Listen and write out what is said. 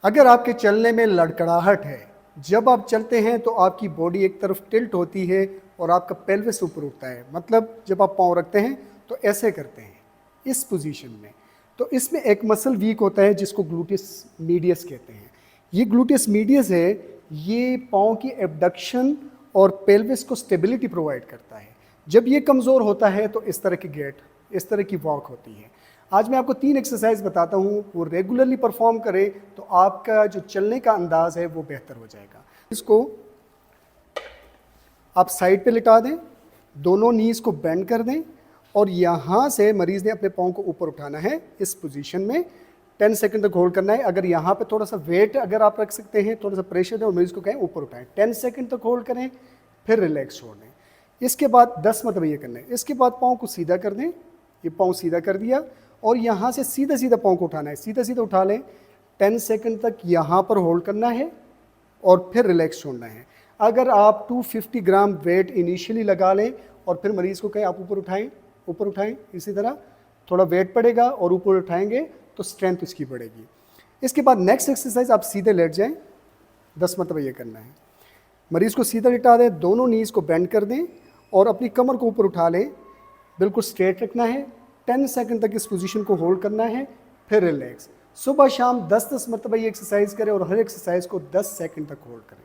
अगर आपके चलने में लड़खड़ाहट है, जब आप चलते हैं तो आपकी बॉडी एक तरफ टिल्ट होती है और आपका पेल्विस ऊपर उठता है, मतलब जब आप पाँव रखते हैं तो ऐसे करते हैं इस पोजीशन में, तो इसमें एक मसल वीक होता है जिसको ग्लूटियस मीडियस कहते हैं। ये ग्लूटियस मीडियस है, ये पाँव की एबडक्शन और पेल्विस को स्टेबिलिटी प्रोवाइड करता है। जब ये कमज़ोर होता है तो इस तरह की गेट, इस तरह की वॉक होती है। आज मैं आपको 3 एक्सरसाइज बताता हूँ, वो रेगुलरली परफॉर्म करें तो आपका जो चलने का अंदाज है वो बेहतर हो जाएगा। इसको आप साइड पे लिटा दें, दोनों नीज को बेंड कर दें और यहाँ से मरीज़ ने अपने पाँव को ऊपर उठाना है इस पोजीशन में। 10 सेकंड तक होल्ड करना है। अगर यहाँ पे थोड़ा सा वेट अगर आप रख सकते हैं, थोड़ा सा प्रेशर दें और मरीज़ को कहें ऊपर उठाएं। 10 सेकंड तक होल्ड करें, फिर रिलैक्स छोड़ दें। इसके बाद 10 मतलब ये करना है। इसके बाद पाँव को सीधा कर दें, ये पाँव सीधा कर दिया और यहाँ से सीधा सीधा पाँव को उठाना है, सीधा सीधा उठा लें। 10 सेकंड तक यहाँ पर होल्ड करना है और फिर रिलैक्स छोड़ना है। अगर आप 250 ग्राम वेट इनिशियली लगा लें और फिर मरीज़ को कहें आप ऊपर उठाएं, ऊपर उठाएं, इसी तरह थोड़ा वेट पड़ेगा और ऊपर उठाएंगे तो स्ट्रेंथ इसकी बढ़ेगी। इसके बाद नेक्स्ट एक्सरसाइज, आप सीधे लेट जाएं। 10 मतलब ये करना है। मरीज़ को सीधा लिटा दें, दोनों नीज़ को बेंड कर दें और अपनी कमर को ऊपर उठा लें, बिल्कुल स्ट्रेट रखना है। 10 सेकंड तक इस पोजीशन को होल्ड करना है, फिर रिलैक्स। सुबह शाम 10-10 मरतबा ये एक्सरसाइज करें और हर एक्सरसाइज को 10 सेकंड तक होल्ड करें।